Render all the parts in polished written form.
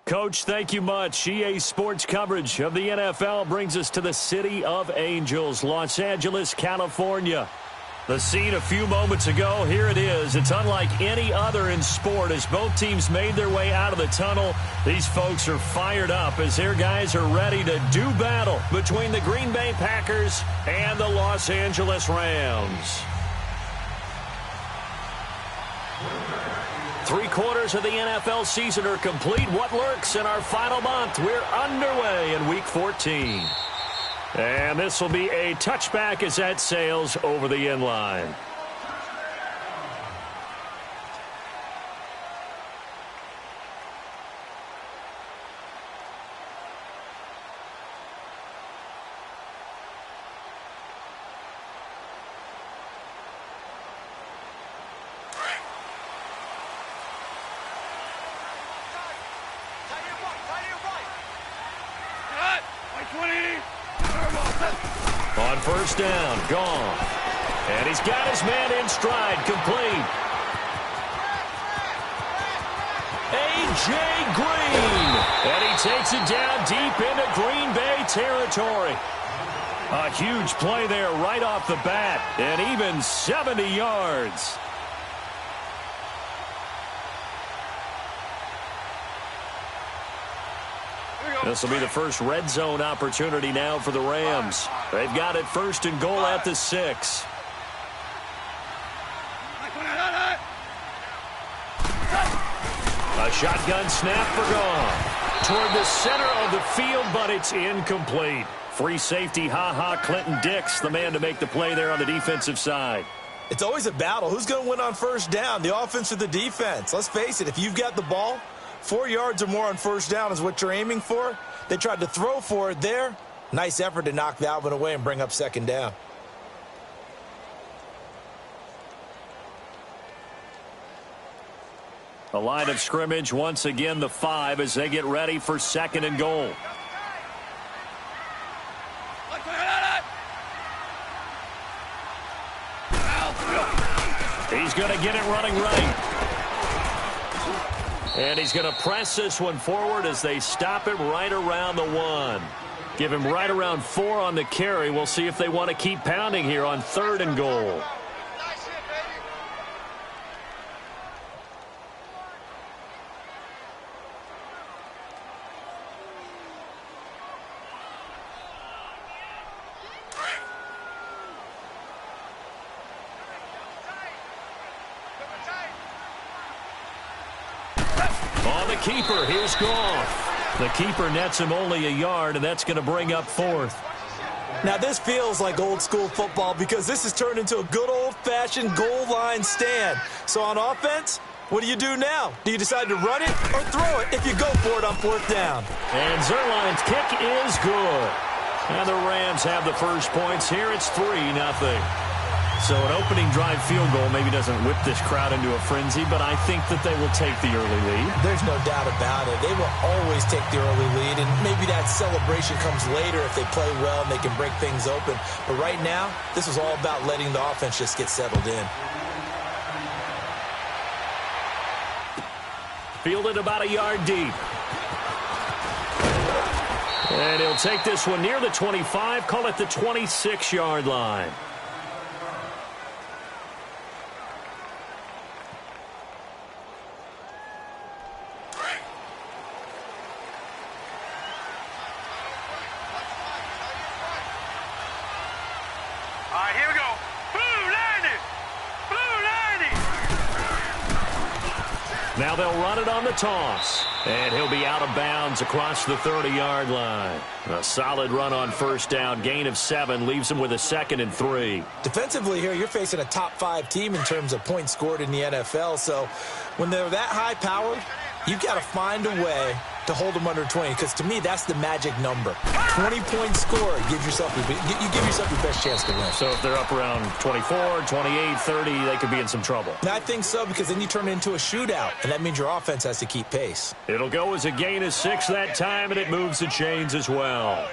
Coach, thank you much. EA Sports coverage of the NFL brings us to the City of Angels, Los Angeles, California. The scene a few moments ago, here it is. It's unlike any other in sport as both teams made their way out of the tunnel. These folks are fired up as their guys are ready to do battle between the Green Bay Packers and the Los Angeles Rams. 3/4 of the NFL season are complete. What lurks in our final month? We're underway in Week 14. And this will be a touchback as that sails over the end line. On first down, gone. And he's got his man in stride, complete. A.J. Green. And he takes it down deep into Green Bay territory. A huge play there right off the bat, and even 70 yards. This will be the first red zone opportunity now for the Rams. They've got it first and goal at the 6. A shotgun snap for gone. Toward the center of the field, but it's incomplete. Free safety, Clinton Dix, the man to make the play there on the defensive side. It's always a battle. Who's going to win on first down, the offense or the defense? Let's face it, if you've got the ball, 4 yards or more on first down is what you're aiming for. They tried to throw for it there. Nice effort to knock that one away and bring up second down. The line of scrimmage, once again, the 5 as they get ready for second and goal. He's going to get it running right. And he's going to press this one forward as they stop him right around the 1. Give him right around 4 on the carry. We'll see if they want to keep pounding here on third and goal. On the keeper, here's Goff. The keeper nets him only a yard, and that's going to bring up 4th. Now, this feels like old-school football because this has turned into a good old-fashioned goal line stand. So on offense, what do you do now? Do you decide to run it or throw it if you go for it on 4th down? And Zerline's kick is good. And the Rams have the first points here. It's 3-0. So an opening drive field goal maybe doesn't whip this crowd into a frenzy, but I think that they will take the early lead. There's no doubt about it. They will always take the early lead, and maybe that celebration comes later if they play well and they can break things open. But right now, this is all about letting the offense just get settled in. Fielded about a yard deep. And he'll take this one near the 25, call it the 26-yard line. Now they'll run it on the toss. And he'll be out of bounds across the 30-yard line. A solid run on first down. Gain of 7 leaves him with a 2nd and 3. Defensively here, you're facing a top-5 team in terms of points scored in the NFL. So when they're that high-powered, you've got to find a way to hold them under 20, because to me, that's the magic number. 20-point score, you give yourself your best chance to win. So if they're up around 24, 28, 30, they could be in some trouble. I think so, because then you turn it into a shootout, and that means your offense has to keep pace. It'll go as a gain of 6 that time, and it moves the chains as well.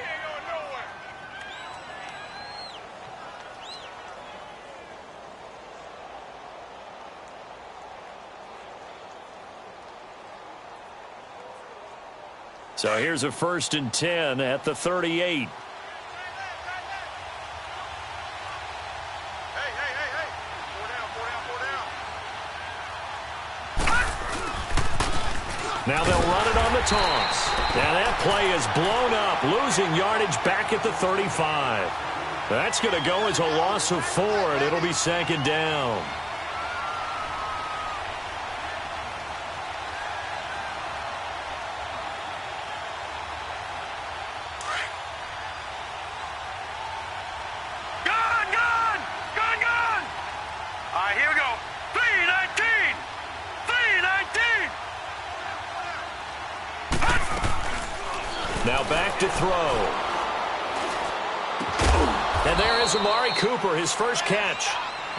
So here's a 1st and 10 at the 38. Now they'll run it on the toss. And that play is blown up, losing yardage back at the 35. That's going to go as a loss of 4, and it'll be 2nd down. Now back to throw. And there is Amari Cooper, his first catch.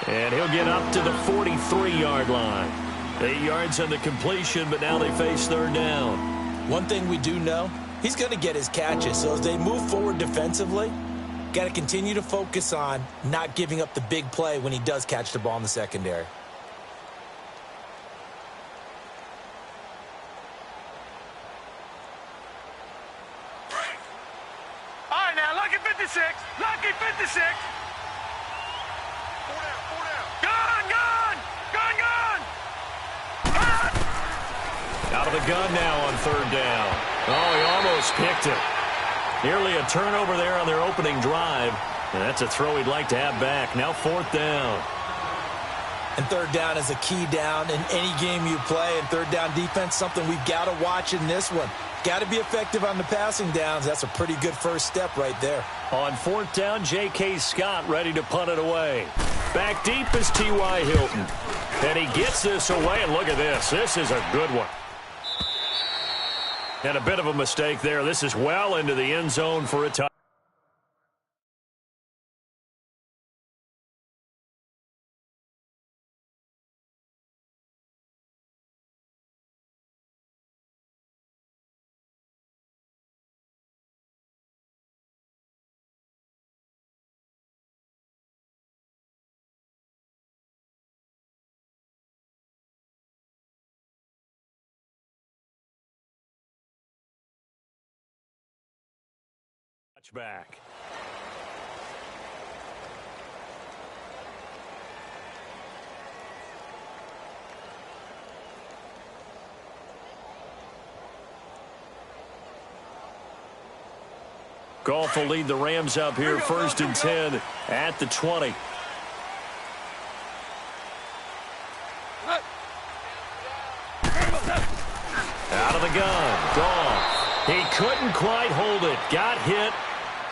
And he'll get up to the 43-yard line. 8 yards on the completion, but now they face 3rd down. One thing we do know, he's going to get his catches. So as they move forward defensively, got to continue to focus on not giving up the big play when he does catch the ball in the secondary. Lucky 56. Out of the gun now on 3rd down. Oh, he almost picked it. Nearly a turnover there on their opening drive. And that's a throw he'd like to have back. Now 4th down. And 3rd down is a key down in any game you play. And 3rd down defense, something we've got to watch in this one. Got to be effective on the passing downs. That's a pretty good first step right there. On 4th down, J.K. Scott ready to punt it away. Back deep is T.Y. Hilton. And he gets this away, and look at this. This is a good one. And a bit of a mistake there. This is well into the end zone for a touchdown. Back. Goff will lead the Rams up here, 1st and 10 at the 20. Out of the gun, Goff. He couldn't quite hold it. Got hit.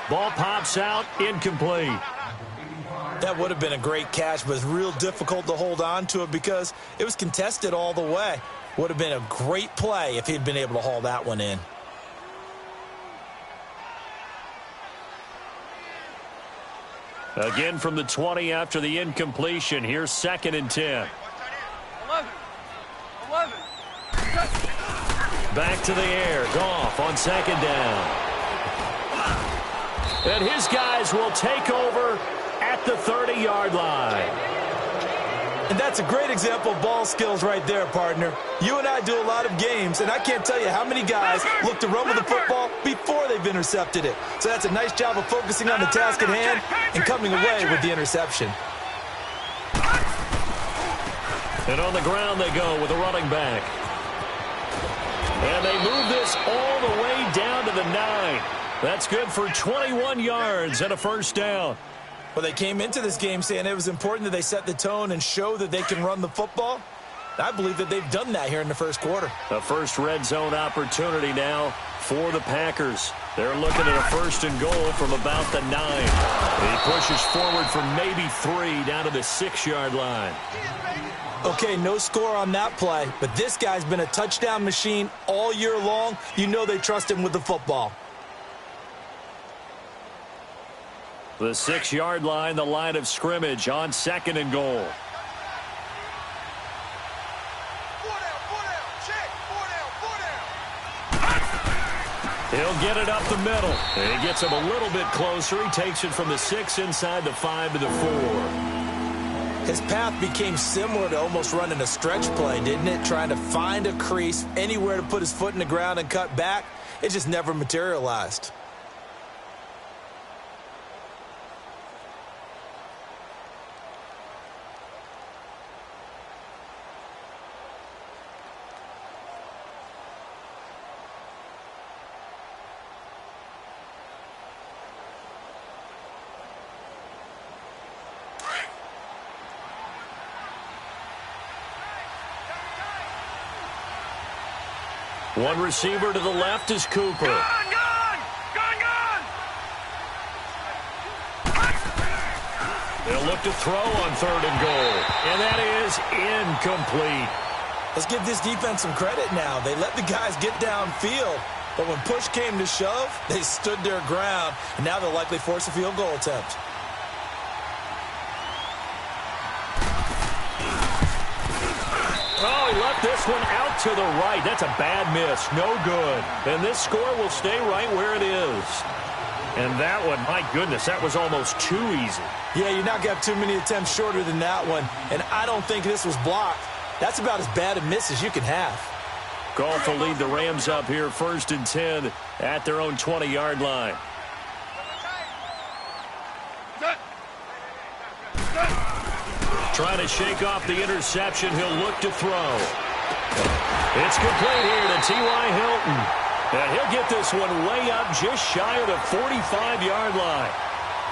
Ball pops out, incomplete. That would have been a great catch, but it's real difficult to hold on to it because it was contested all the way. Would have been a great play if he'd been able to haul that one in. Again from the 20 after the incompletion. Here's 2nd and 10. 11. Back to the air. Goff on 2nd down. And his guys will take over at the 30-yard line. And that's a great example of ball skills right there, partner. You and I do a lot of games, and I can't tell you how many guys look to run with the football before they've intercepted it. So that's a nice job of focusing on the task at hand and coming away with the interception. And on the ground they go with a running back. And they move this all the way down to the 9. That's good for 21 yards and a 1st down. Well, they came into this game saying it was important that they set the tone and show that they can run the football. I believe that they've done that here in the first quarter. The first red zone opportunity now for the Packers. They're looking at a 1st and goal from about the 9. He pushes forward for maybe 3 down to the 6-yard line. Okay, no score on that play, but this guy's been a touchdown machine all year long. You know they trust him with the football. The 6-yard line, the line of scrimmage on 2nd and goal. He'll get it up the middle. And he gets him a little bit closer. He takes it from the 6 inside the 5 to the 4. His path became similar to almost running a stretch play, didn't it? Trying to find a crease, anywhere to put his foot in the ground and cut back. it just never materialized. One receiver to the left is Cooper. Gone! They'll look to throw on 3rd and goal. And that is incomplete. Let's give this defense some credit now. They let the guys get downfield, but when push came to shove, they stood their ground, and now they'll likely force a field goal attempt. Oh, he left this one out to the right. That's a bad miss. No good. And this score will stay right where it is. And that one, my goodness, that was almost too easy. Yeah, you're not going to have too many attempts shorter than that one. And I don't think this was blocked. That's about as bad a miss as you can have. Goff will lead the Rams up here 1st and 10 at their own 20-yard line. Trying to shake off the interception. He'll look to throw. It's complete here to T.Y. Hilton. And he'll get this one way up just shy of the 45-yard line.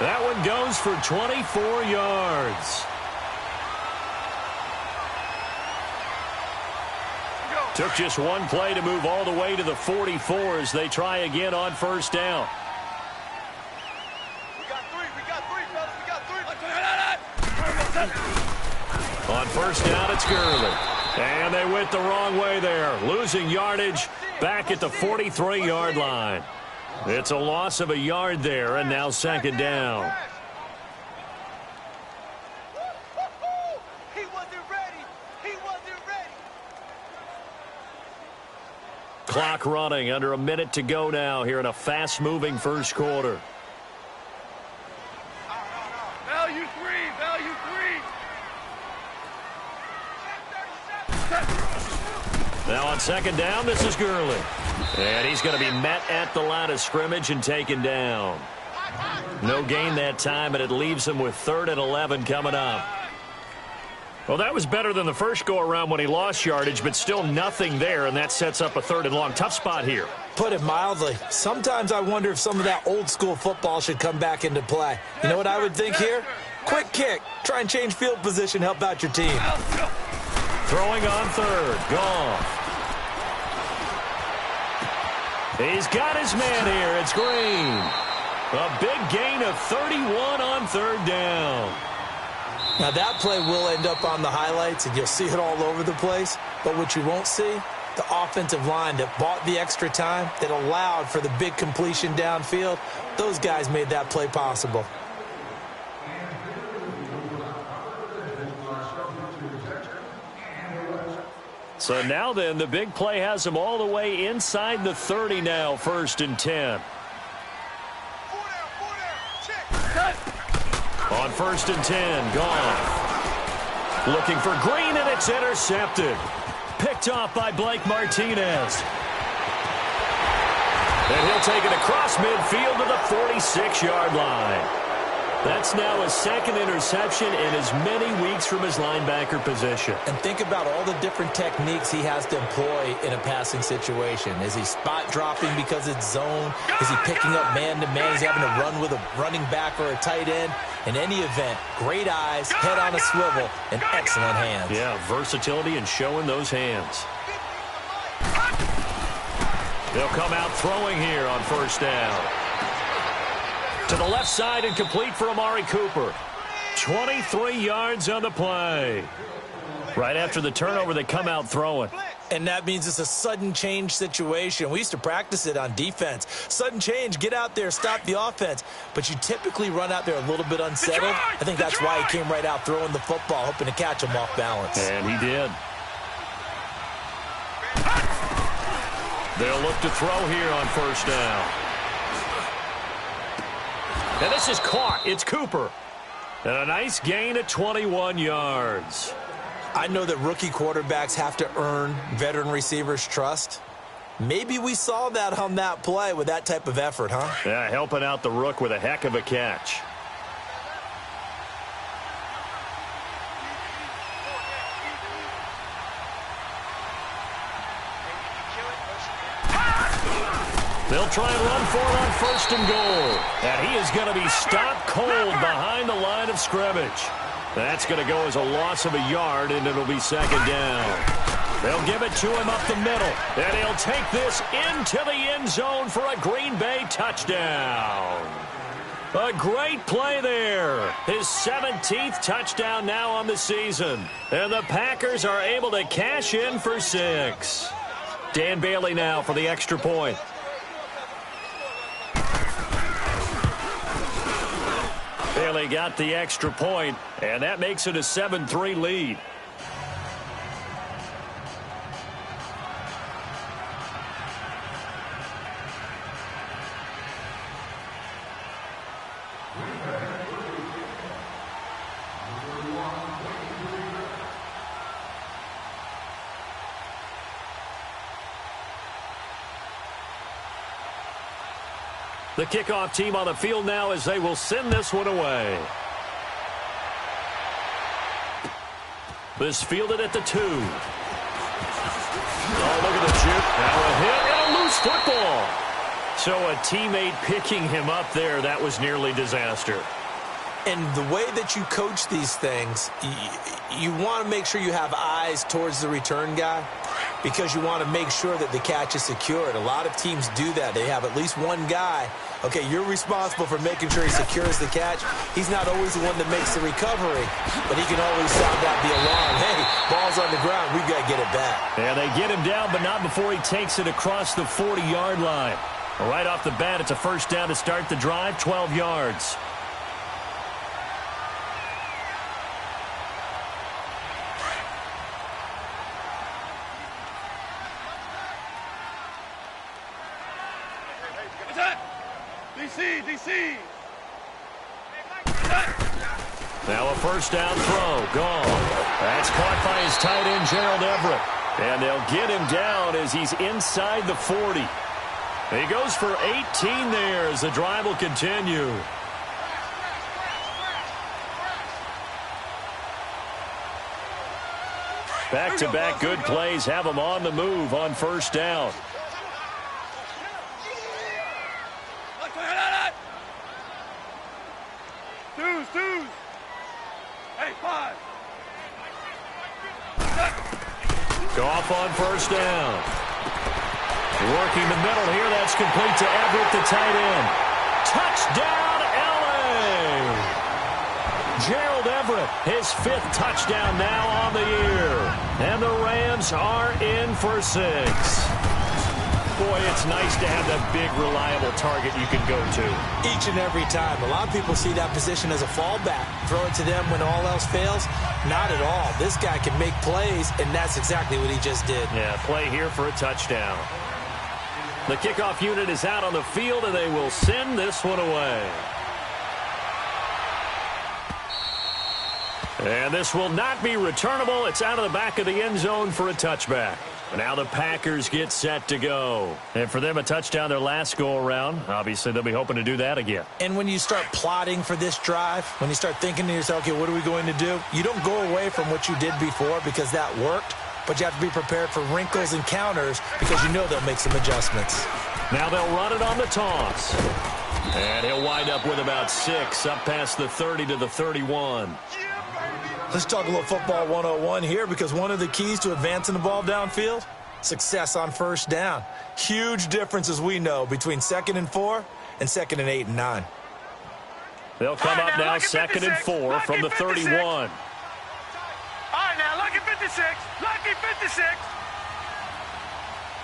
That one goes for 24 yards. Took just one play to move all the way to the 44 as they try again on 1st down. We got three, fellas. We got three. On 1st down, it's Gurley. And they went the wrong way there. Losing yardage back at the 43-yard line. It's a loss of a yard there, and now 2nd down. He wasn't ready. He wasn't ready. Clock running, under a minute to go now here in a fast-moving 1st quarter. Value three. Now on 2nd down, this is Gurley. And he's going to be met at the line of scrimmage and taken down. No gain that time, and it leaves him with 3rd and 11 coming up. Well, that was better than the first go-around when he lost yardage, but still nothing there, and that sets up a 3rd and long. Tough spot here. Put it mildly. Sometimes I wonder if some of that old-school football should come back into play. You know what I would think here? Quick kick. Try and change field position, help out your team. Throwing on 3rd. Goff. He's got his man here. It's Green. A big gain of 31 on 3rd down. Now that play will end up on the highlights, and you'll see it all over the place. But what you won't see, the offensive line that bought the extra time, that allowed for the big completion downfield, those guys made that play possible. So now then, the big play has him all the way inside the 30 now, 1st and 10. On 1st and 10, Goff. Looking for Green, and it's intercepted. Picked off by Blake Martinez. And he'll take it across midfield to the 46-yard line. That's now his 2nd interception in as many weeks from his linebacker position. And think about all the different techniques he has to employ in a passing situation. Is he spot dropping because it's zone? Is he picking up man-to-man? Is he having to run with a running back or a tight end? In any event, great eyes, head on a swivel, and excellent hands. Yeah, versatility and showing those hands. They'll come out throwing here on 1st down. To the left side and complete for Amari Cooper. 23 yards on the play. Right after the turnover, they come out throwing. And that means it's a sudden change situation. We used to practice it on defense. Sudden change, get out there, stop the offense. But you typically run out there a little bit unsettled. I think that's why he came right out throwing the football, hoping to catch him off balance. And he did. They'll look to throw here on 1st down. And this is caught. It's Cooper. And a nice gain of 21 yards. I know that rookie quarterbacks have to earn veteran receivers' trust. Maybe we saw that on that play with that type of effort, huh? Yeah, helping out the rook with a heck of a catch. They'll try and run for it on 1st and goal. And he is going to be stopped cold behind the line of scrimmage. That's going to go as a loss of a yard, and it'll be 2nd down. They'll give it to him up the middle. And he'll take this into the end zone for a Green Bay touchdown. A great play there. His 17th touchdown now on the season. And the Packers are able to cash in for 6. Dan Bailey now for the extra point. Bailey got the extra point, and that makes it a 7-3 lead. The kickoff team on the field now as they will send this one away. This fielded at the 2. Oh, look at the juke. Now a hit and a loose football. So a teammate picking him up there, that was nearly disaster. And the way that you coach these things, you want to make sure you have eyes towards the return guy because you want to make sure that the catch is secured. A lot of teams do that. They have at least one guy. Okay, you're responsible for making sure he secures the catch. He's not always the one that makes the recovery, but he can always sound out the alarm. Hey, ball's on the ground. We've got to get it back. Yeah, they get him down, but not before he takes it across the 40-yard line. Right off the bat, it's a 1st down to start the drive, 12 yards. DC. Now a 1st down throw. Gone. That's caught by his tight end, Gerald Everett. And they'll get him down as he's inside the 40. He goes for 18 there as the drive will continue. Back-to-back good plays have him on the move on 1st down. Twos. Hey, 5. Goff on 1st down. Working the middle here. That's complete to Everett, the tight end. Touchdown, L.A. Gerald Everett, his 5th touchdown now on the year. And the Rams are in for 6. Boy, it's nice to have that big, reliable target you can go to. Each and every time. A lot of people see that position as a fallback. Throw it to them when all else fails. Not at all. This guy can make plays, and that's exactly what he just did. Yeah, play here for a touchdown. The kickoff unit is out on the field, and they will send this one away. And this will not be returnable. It's out of the back of the end zone for a touchback. Now the Packers get set to go. And for them, a touchdown their last go-around. Obviously, they'll be hoping to do that again. And when you start plotting for this drive, when you start thinking to yourself, okay, what are we going to do? You don't go away from what you did before because that worked, but you have to be prepared for wrinkles and counters because you know they'll make some adjustments. Now they'll run it on the toss. And he'll wind up with about 6 up past the 30 to the 31. Let's talk a little football 101 here because one of the keys to advancing the ball downfield, success on 1st down. Huge difference, as we know, between 2nd and 4 and 2nd and 8 and 9. They'll come up now 2nd and 4 from the 31. All right, now, lucky 56. Lucky 56.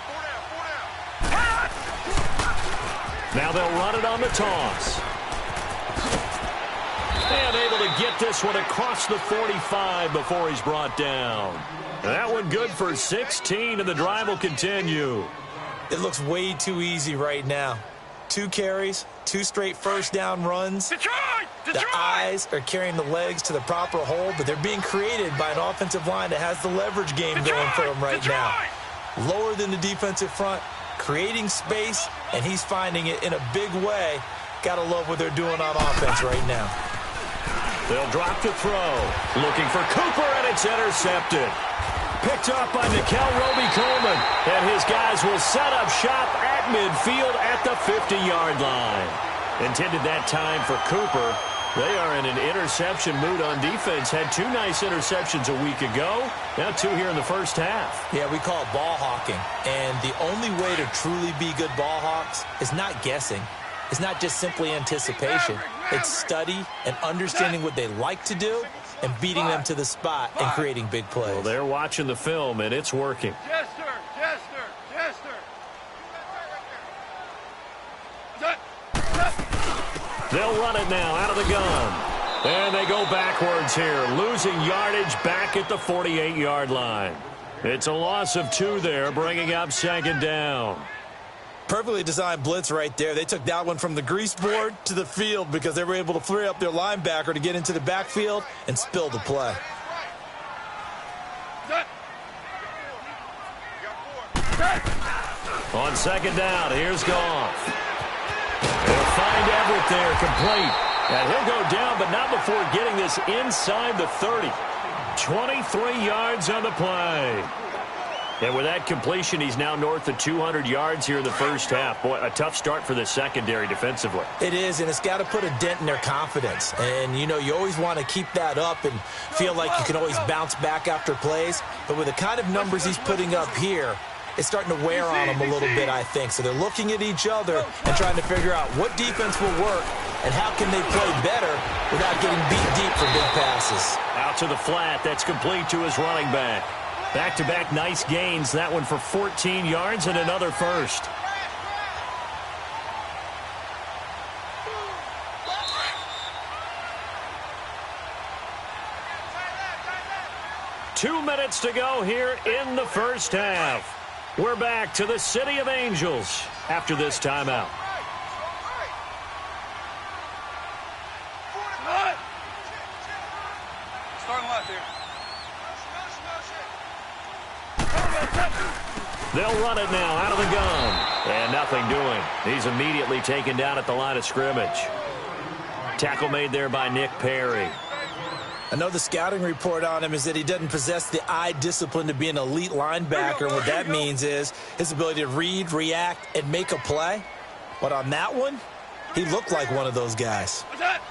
4 down. Now they'll run it on the toss. And able to get this one across the 45 before he's brought down. That one good for 16, and the drive will continue. It looks way too easy right now. 2 carries, 2 straight 1st down runs. Detroit! The eyes are carrying the legs to the proper hole, but they're being created by an offensive line that has the leverage game going for them right now. Lower than the defensive front, creating space, and he's finding it in a big way. Gotta love what they're doing on offense right now. They'll drop to throw. Looking for Cooper, and it's intercepted. Picked up by Nickel Roby-Coleman. And his guys will set up shop at midfield at the 50-yard line. Intended that time for Cooper. They are in an interception mood on defense. Had 2 nice interceptions a week ago. Now 2 here in the first half. Yeah, we call it ball hawking. And the only way to truly be good ball hawks is not guessing. It's not just simply anticipation. It's study and understanding what they like to do and beating them to the spot and creating big plays. Well, they're watching the film, and it's working. Yes, sir. Yes, sir. Yes, sir. They'll run it now out of the gun. And they go backwards here, losing yardage back at the 48-yard line. It's a loss of 2 there, bringing up 2nd down. Perfectly designed blitz right there. They took that one from the grease board to the field because they were able to free up their linebacker to get into the backfield and spill the play. On 2nd down, here's Goff. They'll find Everett there, complete. And he'll go down, but not before getting this inside the 30. 23 yards on the play. And with that completion, he's now north of 200 yards here in the first half. Boy, a tough start for the secondary defensively. It is, and it's got to put a dent in their confidence. And, you know, you always want to keep that up and feel like you can always bounce back after plays. But with the kind of numbers he's putting up here, it's starting to wear on them a little bit, I think. So they're looking at each other and trying to figure out what defense will work and how can they play better without getting beat deep for big passes. Out to the flat. That's complete to his running back. Back-to-back nice gains. That one for 14 yards and another first. Two minutes to go here in the first half. We're back to the City of Angels after this timeout. Starting left here. They'll run it now out of the gun. And nothing doing. He's immediately taken down at the line of scrimmage. Tackle made there by Nick Perry. I know the scouting report on him is that he doesn't possess the eye discipline to be an elite linebacker. And what that means is his ability to read, react, and make a play. But on that one, he looked like one of those guys. What's that?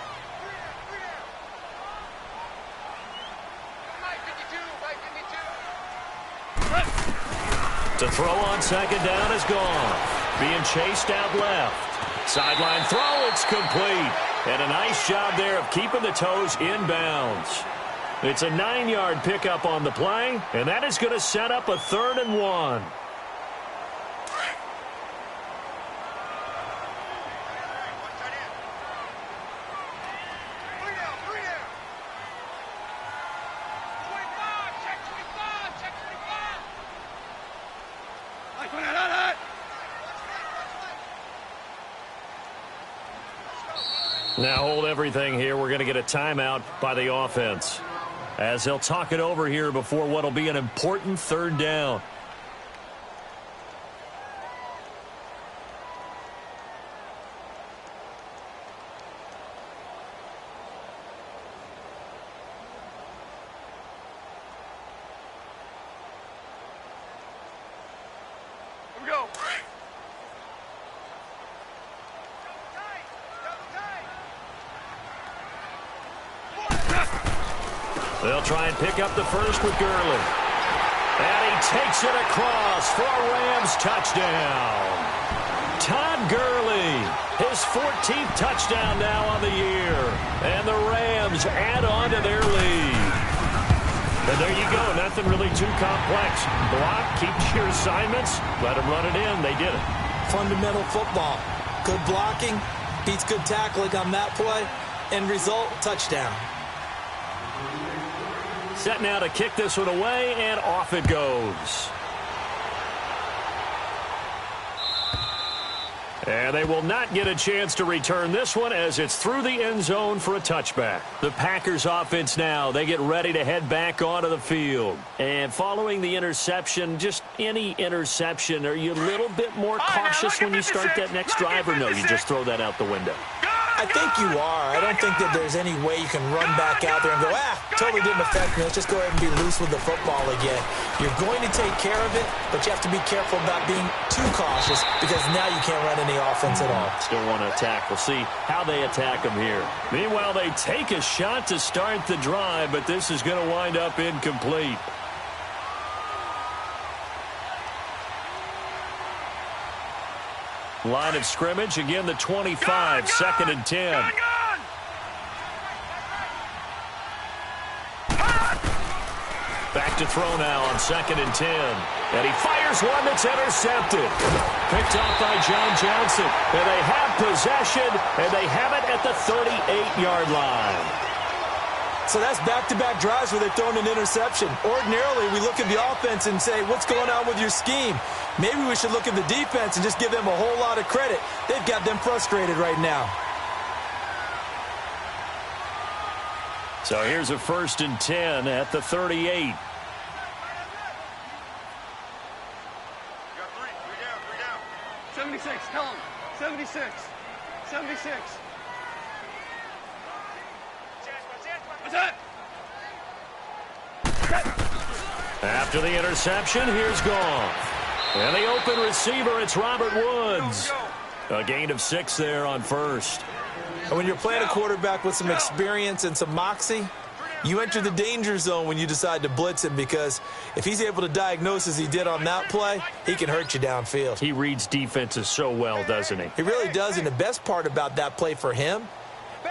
To throw on 2nd down is gone. Being chased out left. Sideline throw, it's complete. And a nice job there of keeping the toes inbounds. It's a 9-yard pickup on the play, and that is going to set up a 3rd and 1. Now hold everything here. We're going to get a timeout by the offense as they'll talk it over here before what will be an important 3rd down. Here we go. They'll try and pick up the first with Gurley. And he takes it across for a Rams touchdown. Todd Gurley, his 14th touchdown now on the year. And the Rams add on to their lead. And there you go, nothing really too complex. Block, keep to your assignments, let them run it in. They did it. Fundamental football. Good blocking, beats good tackling on that play. End result, touchdown. Set now to kick this one away, and off it goes. And they will not get a chance to return this one as it's through the end zone for a touchback. The Packers offense now, they get ready to head back onto the field. And following the interception, just any interception, are you a little bit more cautious when you start that next drive, or no, you just throw that out the window? I think you are. I don't think that there's any way you can run back out there and go, totally didn't affect me. Let's just go ahead and be loose with the football again. You're going to take care of it, but you have to be careful about being too cautious because now you can't run any offense at all. Still want to attack. We'll see how they attack them here. Meanwhile, they take a shot to start the drive, but this is going to wind up incomplete. Line of scrimmage, again the 25, second and 10. Back to throw now on second and 10. And he fires one that's intercepted. Picked off by John Johnson. And they have possession, and they have it at the 38-yard line. So that's back-to-back drives where they've thrown an interception. Ordinarily, we look at the offense and say, what's going on with your scheme? Maybe we should look at the defense and just give them a whole lot of credit. They've got them frustrated right now. So here's a 1st and 10 at the 38. 76, tell him. 76. 76. What's that? After the interception, here's Goff. And the open receiver, it's Robert Woods. A gain of 6 there on first. And when you're playing a quarterback with some experience and some moxie, you enter the danger zone when you decide to blitz him, because if he's able to diagnose as he did on that play, he can hurt you downfield. He reads defenses so well, doesn't he? He really does, and the best part about that play for him,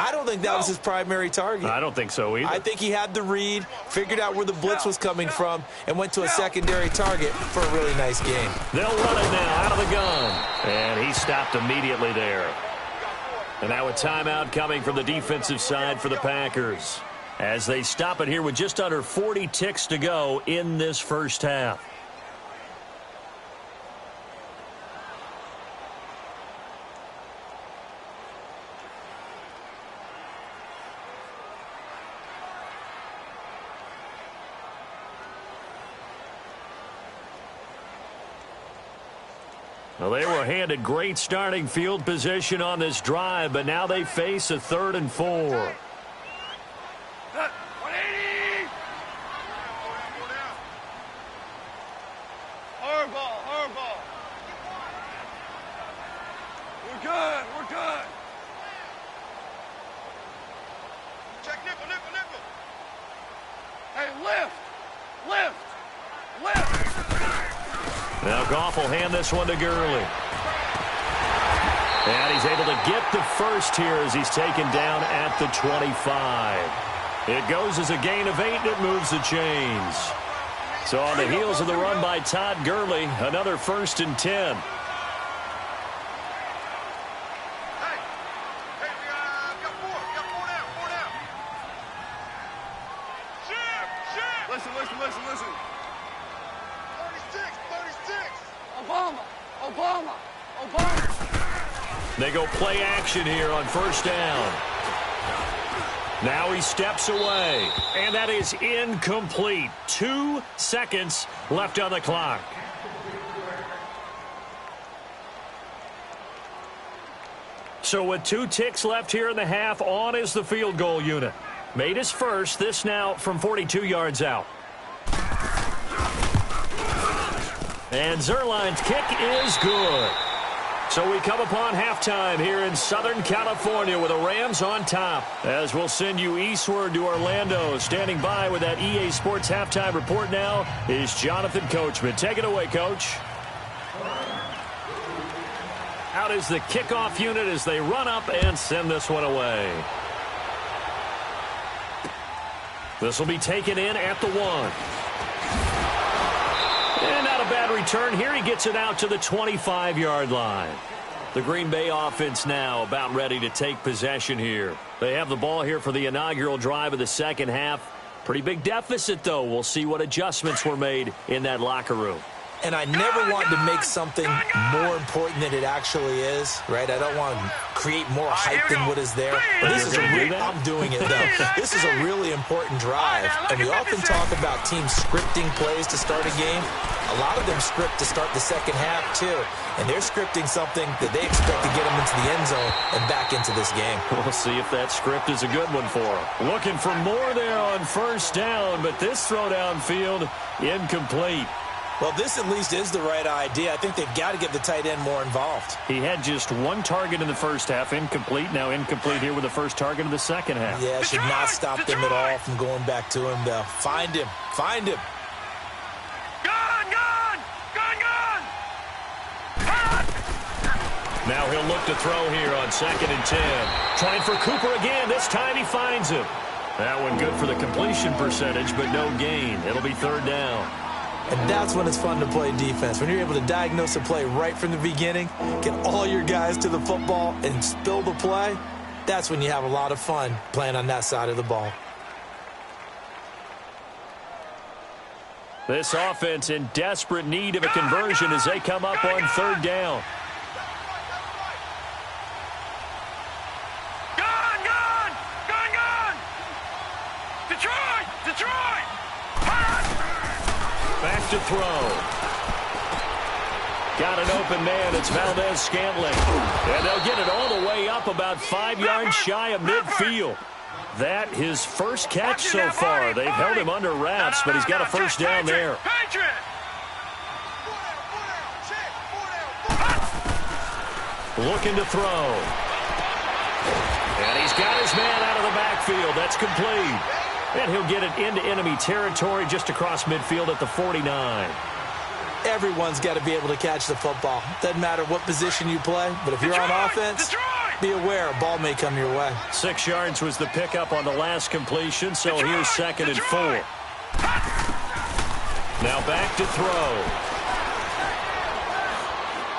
I don't think that was his primary target. I don't think so either. I think he had the read, figured out where the blitz was coming from, and went to a secondary target for a really nice game. They'll run it now out of the gun. And he stopped immediately there. And now a timeout coming from the defensive side for the Packers, as they stop it here with just under 40 ticks to go in this first half. Well, they were handed great starting field position on this drive, but now they face a 3rd and 4. 180! Hardball, hardball. We're good, we're good. Check nickel, nickel, nickel. Hey, lift, lift, lift. Now Goff will hand this one to Gurley. And he's able to get the first here as he's taken down at the 25. It goes as a gain of 8, and it moves the chains. So on the heels of the run by Todd Gurley, another 1st and 10. Listen, listen, listen, listen. 36. Obama, Obama, Obama. They go play action here on 1st down. Now he steps away, and that is incomplete. 2 seconds left on the clock. So with 2 ticks left here in the half, on is the field goal unit. Made his first, this now from 42 yards out. And Zerline's kick is good. So we come upon halftime here in Southern California with the Rams on top. As we'll send you eastward to Orlando. Standing by with that EA Sports halftime report now is Jonathan Coachman. Take it away, Coach. Out is the kickoff unit as they run up and send this one away. This will be taken in at the 1. And not a bad return here. He gets it out to the 25-yard line. The Green Bay offense now about ready to take possession here. They have the ball here for the inaugural drive of the second half. Pretty big deficit, though. We'll see what adjustments were made in that locker room. And I never want to make something more important than it actually is, right? I don't want to create more hype than what is there. But this is I'm doing it, though. This is a really important drive. And we often talk about teams scripting plays to start a game. A lot of them script to start the second half, too. And they're scripting something that they expect to get them into the end zone and back into this game. We'll see if that script is a good one for them. Looking for more there on first down, but this throw downfield incomplete. Well, this at least is the right idea. I think they've got to get the tight end more involved. He had just one target in the first half, incomplete. Now incomplete here with the first target of the second half. Yeah, should not stop them at all from going back to him, though. Find him. Find him. Gone, gone! Gone, gone! Now he'll look to throw here on 2nd and 10. Trying for Cooper again. This time he finds him. That one good for the completion percentage, but no gain. It'll be 3rd down. And that's when it's fun to play defense. When you're able to diagnose a play right from the beginning, get all your guys to the football, and spill the play, that's when you have a lot of fun playing on that side of the ball. This offense in desperate need of a conversion as they come up on 3rd down. Gone, gone! Gone, gone! Detroit! Detroit! Back to throw. Got an open man. It's Valdez-Scantling. And they'll get it all the way up about 5 yards shy of midfield. That his first catch so far. They've held him under wraps, but he's got a first down there. Looking to throw. And he's got his man out of the backfield. That's complete. And he'll get it into enemy territory just across midfield at the 49. Everyone's got to be able to catch the football. Doesn't matter what position you play, but if you're on offense, be aware a ball may come your way. 6 yards was the pickup on the last completion, so here's 2nd and 4. Now back to throw.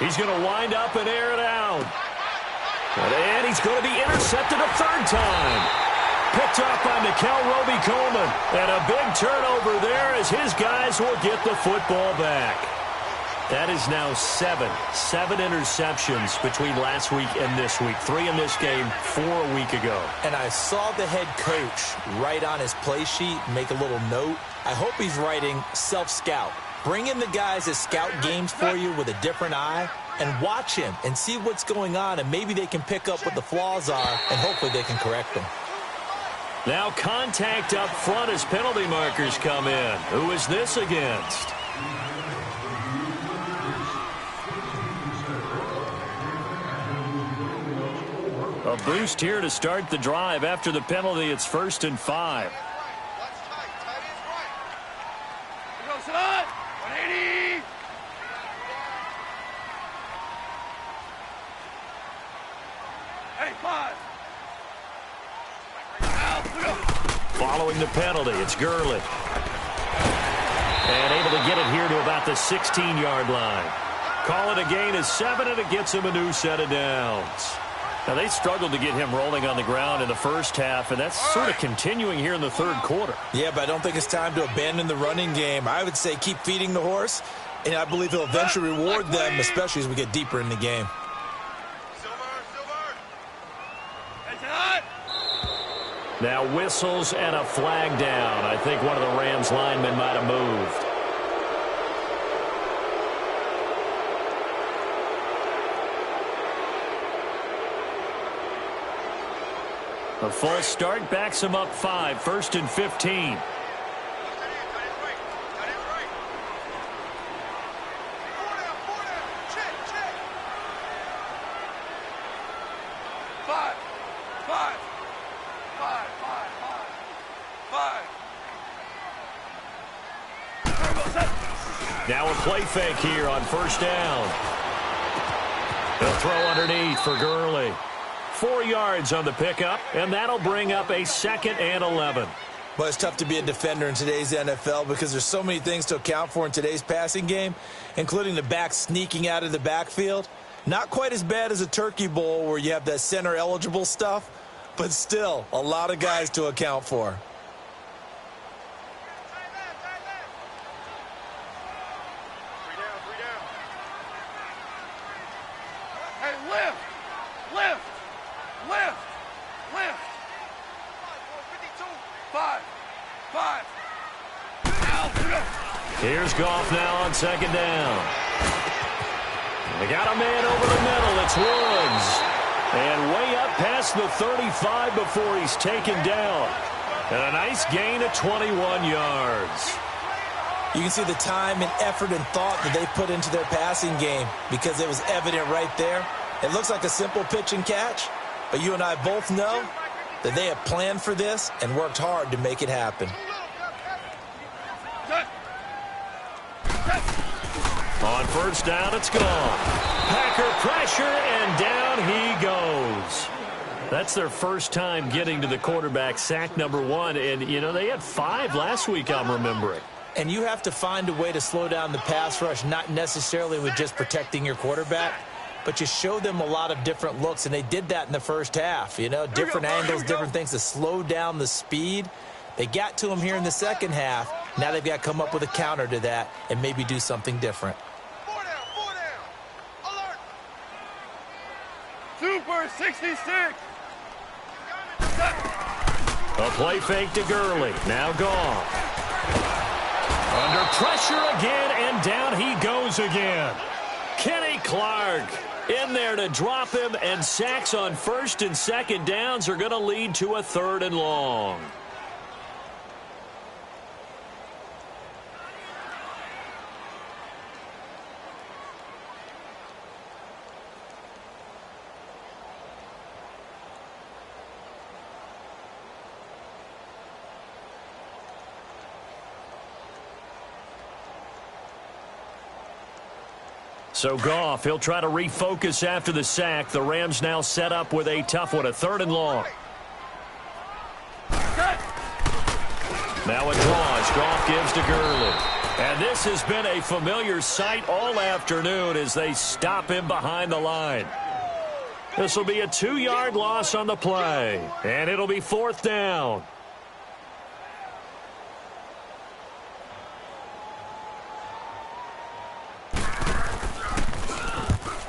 He's going to wind up and air it out. And he's going to be intercepted a 3rd time. Picked off by Nickel Roby-Coleman. And a big turnover there as his guys will get the football back. That is now 7 interceptions between last week and this week. 3 in this game, 4 a week ago. And I saw the head coach write on his play sheet, make a little note. I hope he's writing self-scout. Bring in the guys that scout games for you with a different eye and watch him and see what's going on, and maybe they can pick up what the flaws are, and hopefully they can correct them. Now contact up front as penalty markers come in. Who is this against? A boost here to start the drive. After the penalty, it's 1st and 5. Following the penalty, it's Gurley. And able to get it here to about the 16-yard line. Call it a gain of 7, and it gets him a new set of downs. Now, they struggled to get him rolling on the ground in the first half, and that's sort of continuing here in the 3rd quarter. Yeah, but I don't think it's time to abandon the running game. I would say keep feeding the horse, and I believe he'll eventually reward them, especially as we get deeper in the game. Now whistles and a flag down. I think one of the Rams linemen might have moved. A full start backs him up 5, 1st and 15. Now a play fake here on 1st down. They'll throw underneath for Gurley. 4 yards on the pickup, and that'll bring up a 2nd and 11. Well, it's tough to be a defender in today's NFL because there's so many things to account for in today's passing game, including the back sneaking out of the backfield. Not quite as bad as a Turkey Bowl where you have that center-eligible stuff, but still a lot of guys to account for. Here's Goff now on second down. They got a man over the middle. It's Woods. And way up past the 35 before he's taken down. And a nice gain of 21 yards. You can see the time and effort and thought that they put into their passing game because it was evident right there. It looks like a simple pitch and catch, but you and I both know that they have planned for this and worked hard to make it happen. On first down, it's gone. Packer pressure, and down he goes. That's their first time getting to the quarterback, sack number 1. And, you know, they had 5 last week, I'm remembering. And you have to find a way to slow down the pass rush, not necessarily with just protecting your quarterback, but you show them a lot of different looks, and they did that in the first half. You know, different angles, different things to slow down the speed. They got to him here in the second half. Now they've got to come up with a counter to that and maybe do something different. 4 down. Alert. Super 66. A play fake to Gurley. Now gone. Under pressure again, and down he goes again. Kenny Clark in there to drop him, and sacks on first and second downs are going to lead to a 3rd and long. So Goff, he'll try to refocus after the sack. The Rams now set up with a tough one, a 3rd and long. Now it draws. Goff gives to Gurley. And this has been a familiar sight all afternoon as they stop him behind the line. This will be a 2-yard loss on the play. And it'll be 4th down.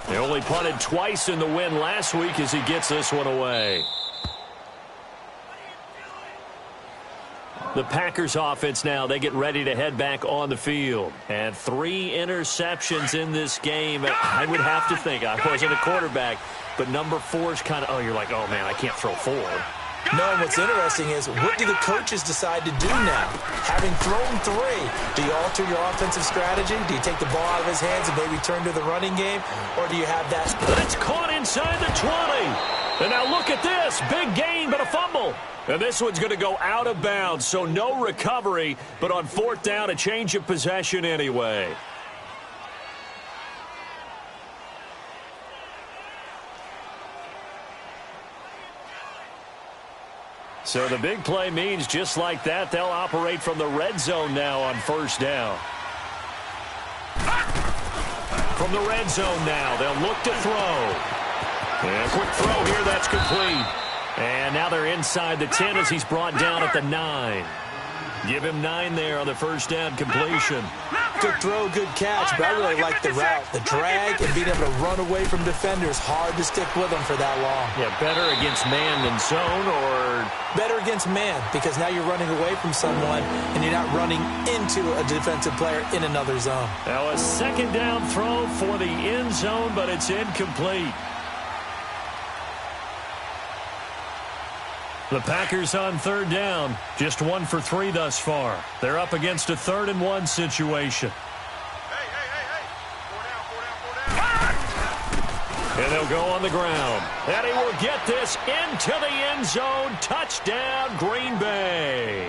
They only punted twice in the win last week as he gets this one away. The Packers offense now, they get ready to head back on the field. And 3 interceptions in this game. I would have to think, I wasn't a quarterback, but number 4 is kind of, oh, you're like, oh, man, I can't throw 4. No, and what's interesting is, what do the coaches decide to do now? Having thrown 3, do you alter your offensive strategy? Do you take the ball out of his hands and maybe turn to the running game? Or do you have that? That's caught inside the 20. And now look at this. Big gain, but a fumble. And this one's going to go out of bounds, so no recovery. But on 4th down, a change of possession anyway. So the big play means just like that, they'll operate from the red zone now on first down. From the red zone now, they'll look to throw. And a quick throw here, that's complete. And now they're inside the 10 as he's brought down at the 9. Give him 9 there on the first down completion. Good throw, good catch, but I really like the route. The drag and being able to run away from defenders, hard to stick with them for that long. Yeah, better against man than zone, or? Better against man, because now you're running away from someone and you're not running into a defensive player in another zone. Now a second down throw for the end zone, but it's incomplete. The Packers on 3rd down, just 1 for 3 thus far. They're up against a 3rd and 1 situation. Hey. 4 down. And they'll go on the ground. And he will get this into the end zone. Touchdown, Green Bay.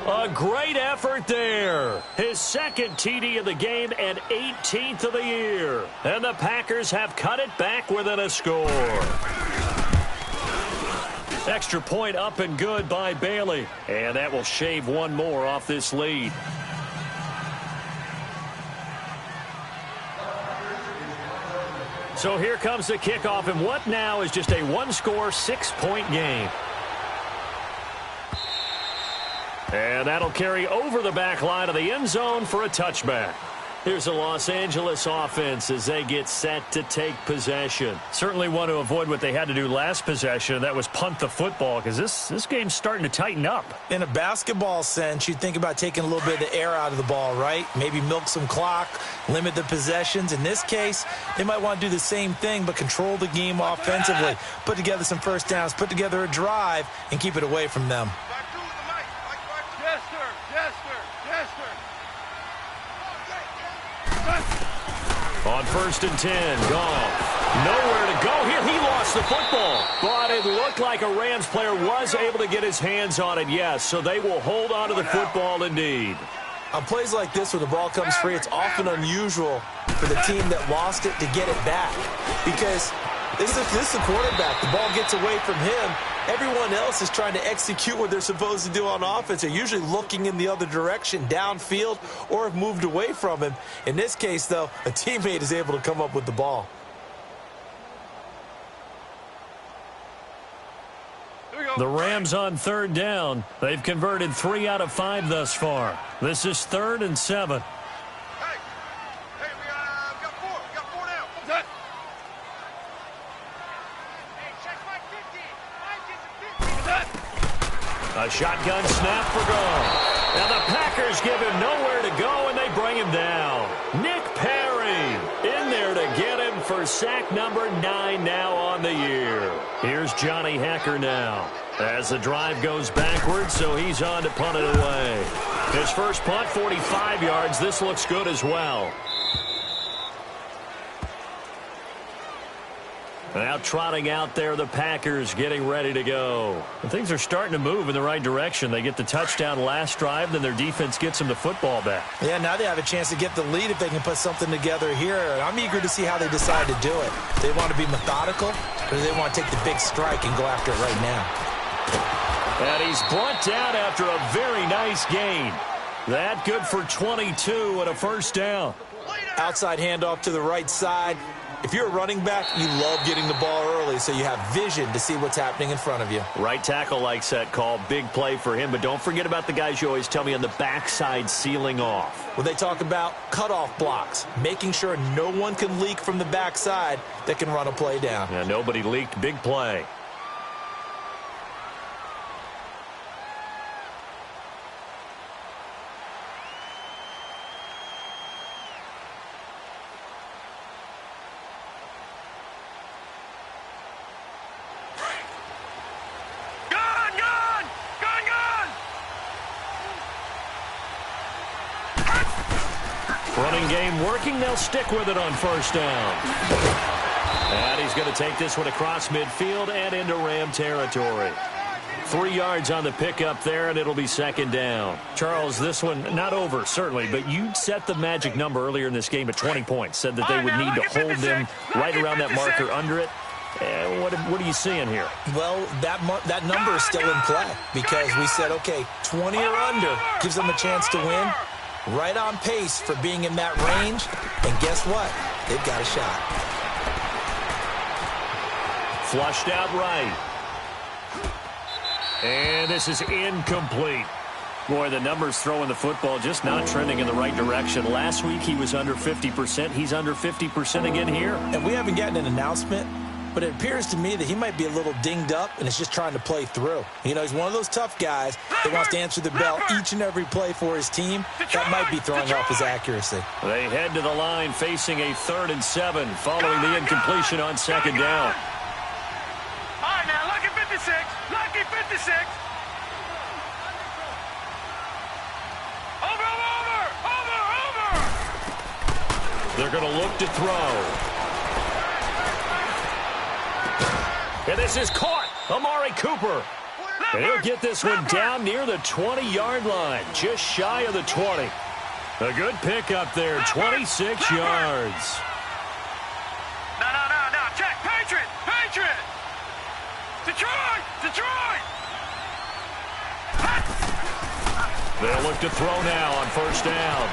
A great effort there. His 2nd TD of the game and 18th of the year. And the Packers have cut it back within a score. Extra point up and good by Bailey. And that will shave 1 more off this lead. So here comes the kickoff, and what now is just a 1-score, 6-point game. And that'll carry over the back line of the end zone for a touchback. Here's the Los Angeles offense as they get set to take possession. Certainly want to avoid what they had to do last possession. That was punt the football, because this game's starting to tighten up. In a basketball sense, you think about taking a little bit of the air out of the ball, right? Maybe milk some clock, limit the possessions. In this case, they might want to do the same thing, but control the game offensively. Put together some first downs, put together a drive, and keep it away from them. Yes, sir. Yes, sir. Yes, sir. On 1st and 10, Goff. Nowhere to go here. He lost the football. But it looked like a Rams player was able to get his hands on it, yes. So they will hold on to the football indeed. On plays like this where the ball comes free, it's often unusual for the team that lost it to get it back. Because this is the quarterback. The ball gets away from him. Everyone else is trying to execute what they're supposed to do on offense. They're usually looking in the other direction, downfield, or have moved away from him. In this case, though, a teammate is able to come up with the ball. The Rams on 3rd down. They've converted 3 out of 5 thus far. This is 3rd and 7. Hey, we got 4. We got 4 now. What's that? Hey, check my 50. What's that? A shotgun snap for Goff. Now the Packers give him nowhere to go, and they bring him down. Nick Perry in there to get him for sack number 9 now on the year. Here's Johnny Hacker now as the drive goes backwards, so he's on to punt it away. His first punt, 45 yards. This looks good as well. Now trotting out there, the Packers getting ready to go. And things are starting to move in the right direction. They get the touchdown last drive, then their defense gets them the football back. Yeah, now they have a chance to get the lead if they can put something together here. I'm eager to see how they decide to do it. They want to be methodical, or do they want to take the big strike and go after it right now? And he's brought down after a very nice gain. That good for 22 and a first down. Outside handoff to the right side. If you're a running back, you love getting the ball early so you have vision to see what's happening in front of you. Right tackle likes that call. Big play for him. But don't forget about the guys you always tell me on the backside sealing off. When they talk about cutoff blocks, making sure no one can leak from the backside that can run a play down. Yeah, nobody leaked. Big play. Running game working. They'll stick with it on first down. And he's going to take this one across midfield and into Ram territory. 3 yards on the pickup there, and it'll be second down. Charles, this one not over, certainly, but you set the magic number earlier in this game at 20 points. Said that they would need to hold them right around that marker under it. What are you seeing here? Well, that number is still in play because we said, okay, 20 or under gives them a chance to win. Right on pace for being in that range. And guess what? They've got a shot. Flushed out right. And this is incomplete. Boy, the numbers throwing the football just not trending in the right direction. Last week he was under 50%. He's under 50% again here. And we haven't gotten an announcement, but it appears to me that he might be a little dinged up and is just trying to play through. You know, he's one of those tough guys that wants to answer the bell each and every play for his team. That might be throwing off his accuracy. They head to the line facing a 3rd and 7 following the incompletion on second down. All right, now, lucky 56. Lucky 56. Over. They're going to look to throw. And this is caught. Amari Cooper. And he'll get this one down near the 20-yard line, just shy of the 20. A good pickup there, 26 yards. No. Check. Patriot. Detroit. They'll look to throw now on first down.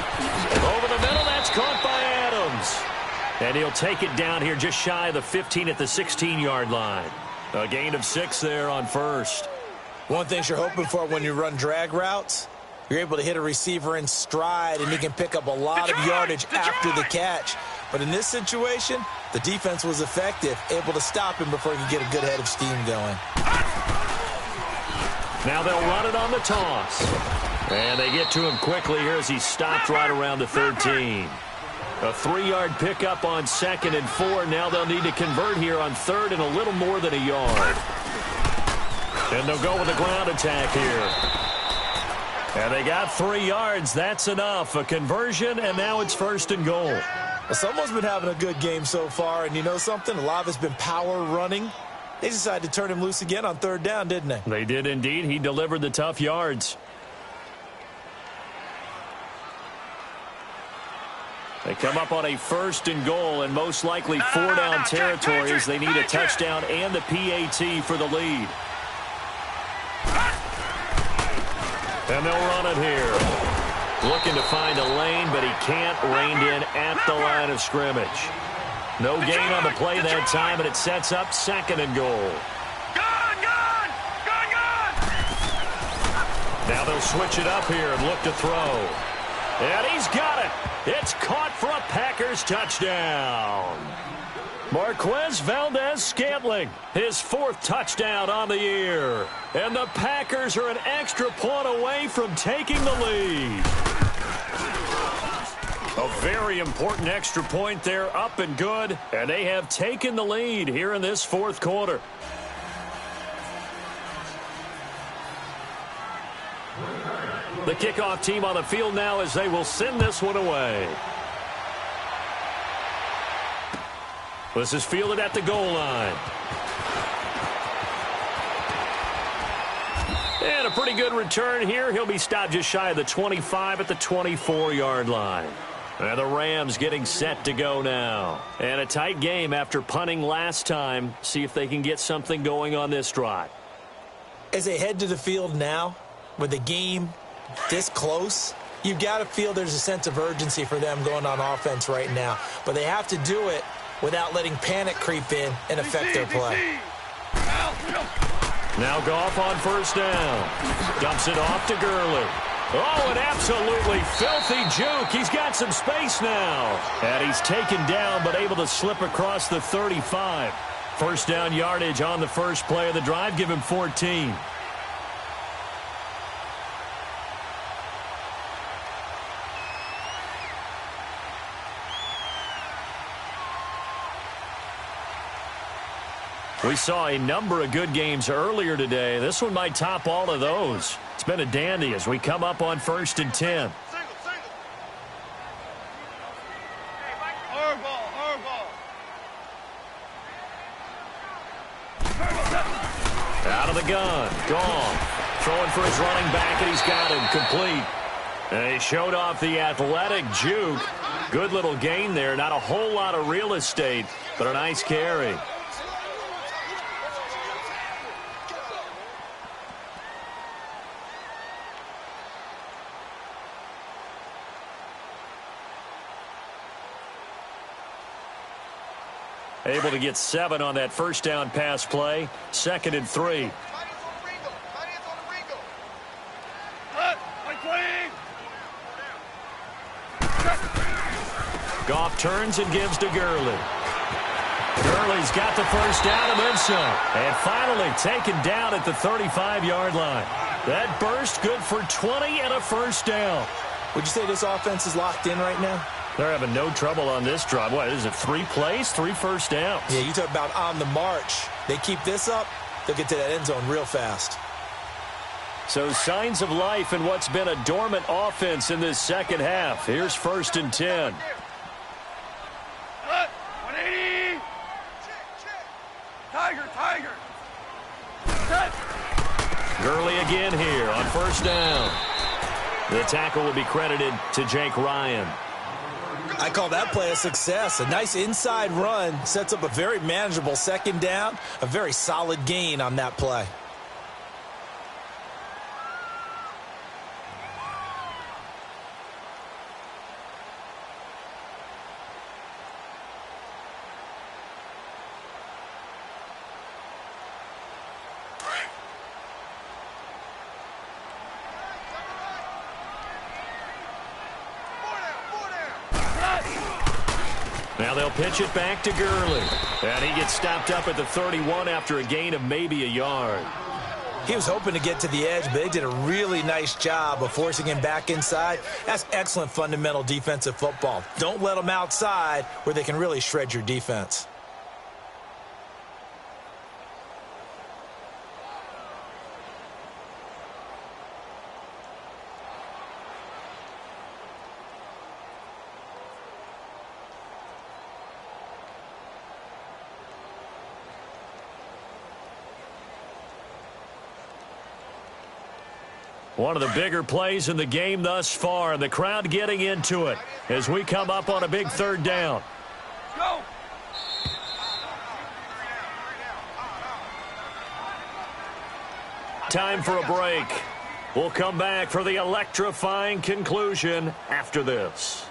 Over the middle, that's caught by Adams. And he'll take it down here just shy of the 15 at the 16-yard line. A gain of 6 there on first. One thing you're hoping for when you run drag routes, You're able to hit a receiver in stride, and he can pick up a lot of yardage after the catch. But in this situation, the defense was effective, able to stop him before he could get a good head of steam going. Now they'll run it on the toss. And they get to him quickly here as he stopped right around the 13. A 3-yard pickup on 2nd and 4. Now they'll need to convert here on 3rd and a little more than a yard. And they'll go with a ground attack here. And they got 3 yards. That's enough. A conversion, and now it's 1st and goal. Well, someone's been having a good game so far, and you know something? A lot of it's been power running. They decided to turn him loose again on 3rd down, didn't they? They did indeed. He delivered the tough yards. They come up on a 1st and goal, and most likely 4-down territory as they need a touchdown and the PAT for the lead. And they'll run it here. Looking to find a lane, but he can't. Reined in at the line of scrimmage. No gain on the play that time, and it sets up 2nd and goal. Now they'll switch it up here and look to throw. And he's got it. It's caught for a Packers touchdown. Marquez Valdez-Scantling, his 4th touchdown on the year. And the Packers are an extra point away from taking the lead. A very important extra point there, up and good. And they have taken the lead here in this 4th quarter. The kickoff team on the field now as they will send this one away. This is fielded at the goal line. And a pretty good return here. He'll be stopped just shy of the 25 at the 24-yard line. And the Rams getting set to go now. And a tight game after punting last time. See if they can get something going on this drive. As they head to the field now, with the game this close, you've got to feel there's a sense of urgency for them going on offense right now. But they have to do it without letting panic creep in and affect their play. Now Goff on 1st down. Dumps it off to Gurley. Oh, an absolutely filthy juke. He's got some space now. And he's taken down but able to slip across the 35. 1st down yardage on the 1st play of the drive. Give him 14. We saw a number of good games earlier today. This one might top all of those. It's been a dandy as we come up on 1st and 10. Out of the gun. Gone. Throwing for his running back, and he's got him complete. And he showed off the athletic juke. Good little gain there. Not a whole lot of real estate, but a nice carry. Able to get 7 on that 1st down pass play. 2nd and 3. Goff turns and gives to Gurley. Gurley's got the 1st down and then some. And finally taken down at the 35-yard line. That burst good for 20 and a 1st down. Would you say this offense is locked in right now? They're having no trouble on this drive. What is it, 3 plays, 3 first downs? Yeah, you talk about on the march. They keep this up, they'll get to that end zone real fast. So signs of life in what's been a dormant offense in this 2nd half. Here's 1st and 10. 180. Tiger. Gurley again here on 1st down. The tackle will be credited to Jake Ryan. I call that play a success. A nice inside run sets up a very manageable 2nd down. A very solid gain on that play. Now they'll pitch it back to Gurley. And he gets stopped up at the 31 after a gain of maybe a yard. He was hoping to get to the edge, but they did a really nice job of forcing him back inside. That's excellent fundamental defensive football. Don't let them outside where they can really shred your defense. One of the bigger plays in the game thus far, and the crowd getting into it as we come up on a big third down. Go! Time for a break. We'll come back for the electrifying conclusion after this.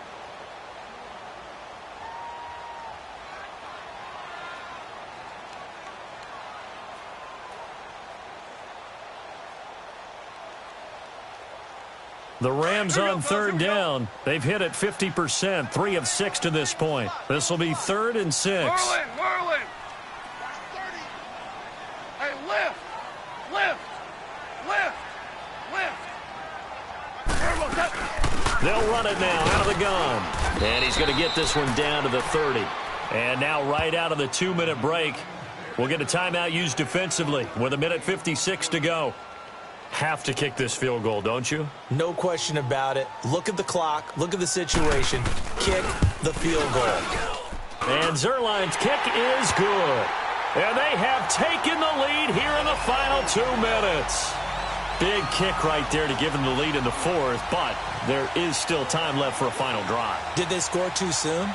The Rams on third down. They've hit it 50%, 3 of 6 to this point. This will be 3rd and 6. Whirling. Hey, lift. They'll run it now out of the gun. And he's going to get this one down to the 30. And now right out of the 2-minute break, we'll get a timeout used defensively with 1:56 to go. Have to kick this field goal, don't you? No question about it. Look at the clock. Look at the situation. Kick the field goal. And Zuerlein's kick is good. And they have taken the lead here in the final 2 minutes. Big kick right there to give them the lead in the 4th, but there is still time left for a final drive. Did they score too soon?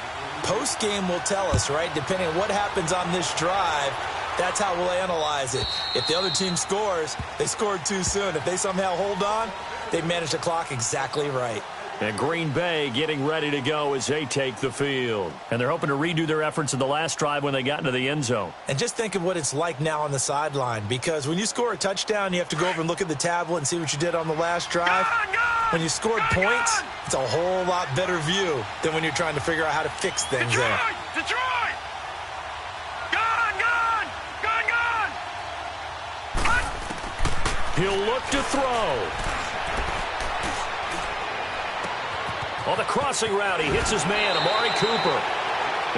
Post-game will tell us, right? Depending on what happens on this drive, that's how we'll analyze it. If the other team scores, they scored too soon. If they somehow hold on, they managed the clock exactly right. And Green Bay getting ready to go as they take the field. And they're hoping to redo their efforts in the last drive when they got into the end zone. And just think of what it's like now on the sideline, because when you score a touchdown, you have to go over and look at the tablet and see what you did on the last drive. When you scored points, it's a whole lot better view than when you're trying to figure out how to fix things there. Detroit! He'll look to throw. On the crossing route, he hits his man, Amari Cooper.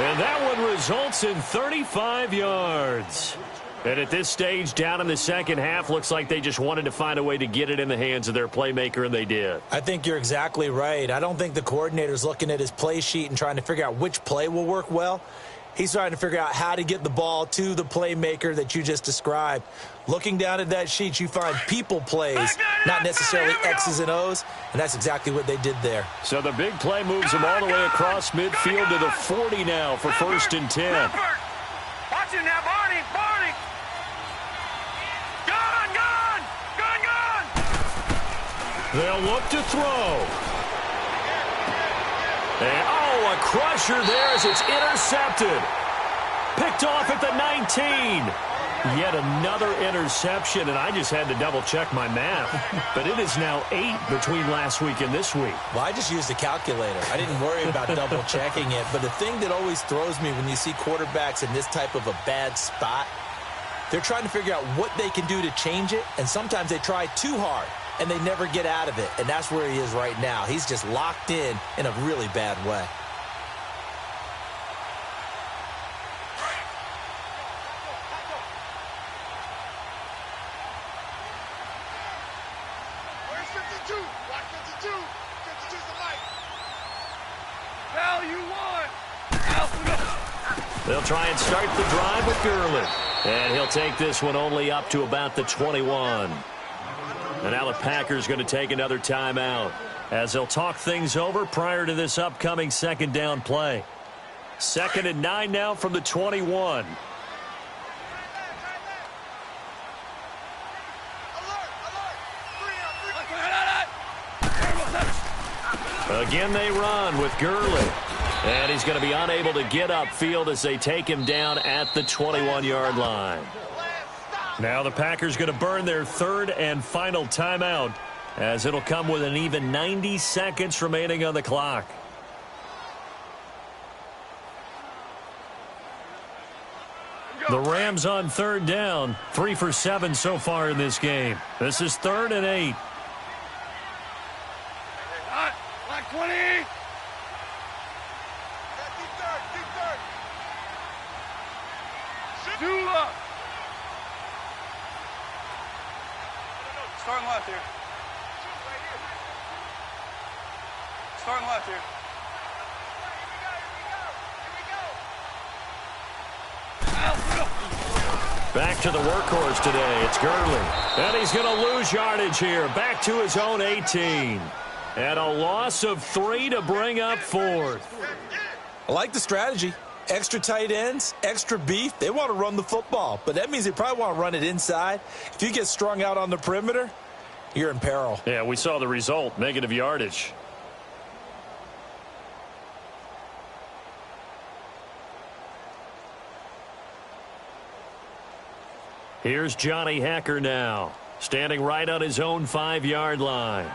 And that one results in 35 yards. And at this stage, down in the second half, looks like they just wanted to find a way to get it in the hands of their playmaker, and they did. I think you're exactly right. I don't think the coordinator's looking at his play sheet and trying to figure out which play will work well. He's trying to figure out how to get the ball to the playmaker that you just described. Looking down at that sheet, you find people plays, not necessarily X's and O's, and that's exactly what they did there. So the big play moves them all the way across midfield to the 40 now for 1st and 10. Watch it now, Barney! Gun! They'll look to throw. And, a crusher there as it's intercepted. Picked off at the 19. Yet another interception, and I just had to double-check my math. But it is now 8 between last week and this week. Well, I just used a calculator. I didn't worry about double-checking it. But the thing that always throws me when you see quarterbacks in this type of a bad spot, they're trying to figure out what they can do to change it, and sometimes they try too hard, and they never get out of it. And that's where he is right now. He's just locked in a really bad way. They'll try and start the drive with Gurley. And he'll take this one only up to about the 21. And now the Packers going to take another timeout as they'll talk things over prior to this upcoming 2nd down play. 2nd and 9 now from the 21. Again, they run with Gurley. And he's going to be unable to get upfield as they take him down at the 21-yard line. Now the Packers going to burn their 3rd and final timeout as it'll come with an even 90 seconds remaining on the clock. The Rams on third down, 3 for 7 so far in this game. This is 3rd and 8. Like 20. Keep third. Do up. Starting left here. Starting left here. Back to the workhorse today. It's Gurley. And he's going to lose yardage here. Back to his own 18. And a loss of 3 to bring up 4th. I like the strategy. Extra tight ends, extra beef. They want to run the football, but that means they probably want to run it inside. If you get strung out on the perimeter, you're in peril. Yeah, we saw the result, negative yardage. Here's Johnny Hacker now, standing right on his own 5-yard line.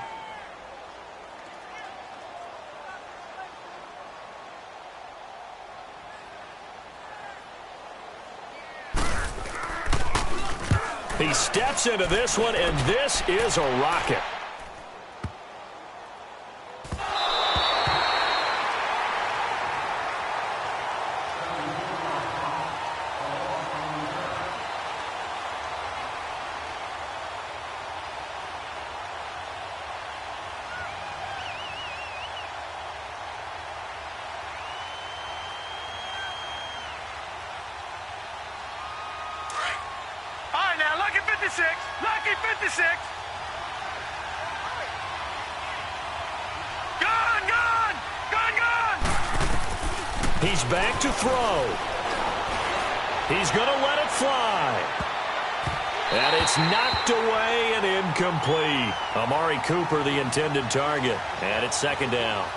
He steps into this one, and this is a rocket. Lucky 56. Gone. He's back to throw. He's going to let it fly. And it's knocked away and incomplete. Amari Cooper, the intended target. And it's 2nd down.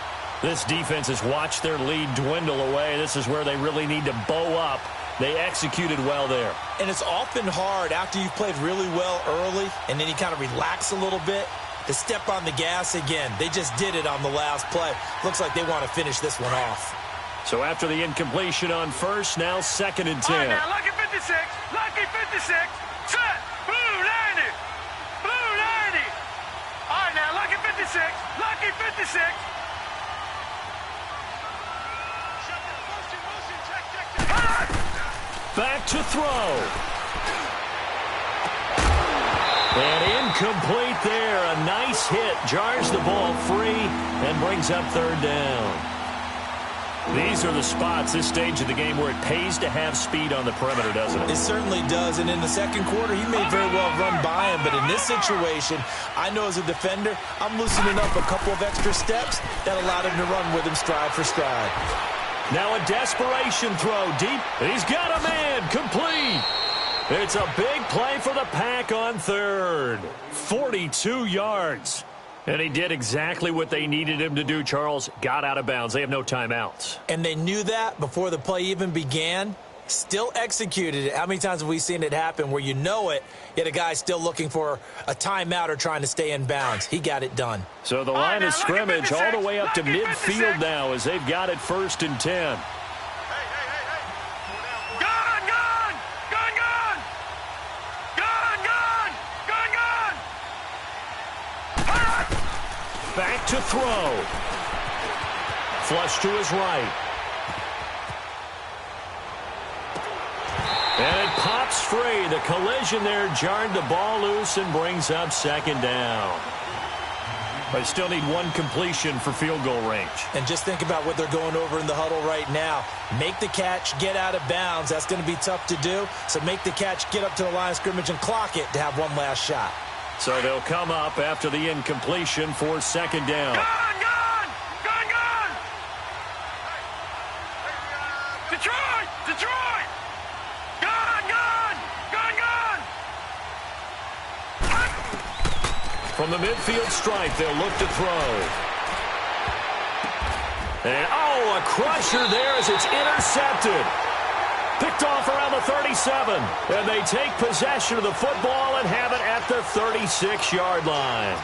This defense has watched their lead dwindle away. This is where they really need to bow up. They executed well there. And it's often hard after you've played really well early and then you kind of relax a little bit to step on the gas again. They just did it on the last play. Looks like they want to finish this one off. So after the incompletion on first, now 2nd and 10. All right, now, lucky 56. Lucky 56. Set. Blue 90. Blue 90. All right, now, lucky 56. Lucky 56. Back to throw. And incomplete there. A nice hit. Jars the ball free and brings up 3rd down. These are the spots, this stage of the game, where it pays to have speed on the perimeter, doesn't it? It certainly does. And in the second quarter, he may very well run by him. But in this situation, I know as a defender, I'm loosening up a couple of extra steps that allowed him to run with him stride for stride. Now a desperation throw deep. He's got a man. Complete. It's a big play for the Pack on 3rd. 42 yards. And he did exactly what they needed him to do, Charles. Got out of bounds. They have no timeouts. And they knew that before the play even began. Still executed it. How many times have we seen it happen where you know it, yet a guy still looking for a timeout or trying to stay in bounds? He got it done. So the line of scrimmage all the way up to midfield now as they've got it 1st and 10. Back to throw. Flush to his right. And it pops free. The collision there jarred the ball loose and brings up 2nd down. They still need one completion for field goal range. And just think about what they're going over in the huddle right now. Make the catch, get out of bounds. That's going to be tough to do. So make the catch, get up to the line of scrimmage, and clock it to have one last shot. So they'll come up after the incompletion for 2nd down. Gone! Detroit! Gone! From the midfield stripe, they'll look to throw. And, a crusher there as it's intercepted. Picked off around the 37. And they take possession of the football and have it at the 36-yard line.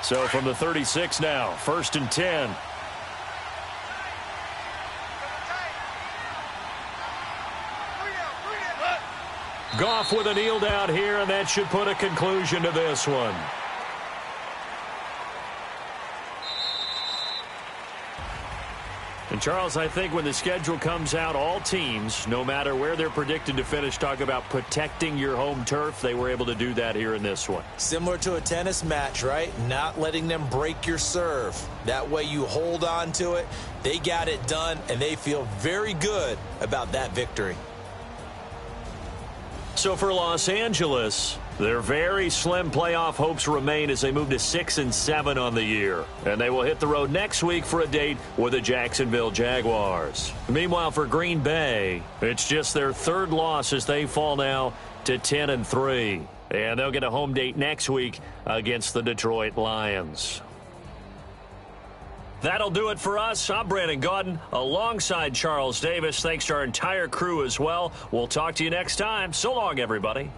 So from the 36 now, 1st and 10. Goff with a kneel down here, and that should put a conclusion to this one. And, Charles, I think when the schedule comes out, all teams, no matter where they're predicted to finish, talk about protecting your home turf. They were able to do that here in this one. Similar to a tennis match, right? Not letting them break your serve. That way you hold on to it. They got it done, and they feel very good about that victory. So for Los Angeles, their very slim playoff hopes remain as they move to 6-7 on the year. And they will hit the road next week for a date with the Jacksonville Jaguars. Meanwhile, for Green Bay, it's just their 3rd loss as they fall now to 10-3. And they'll get a home date next week against the Detroit Lions. That'll do it for us. I'm Brandon Gaudin alongside Charles Davis. Thanks to our entire crew as well. We'll talk to you next time. So long, everybody.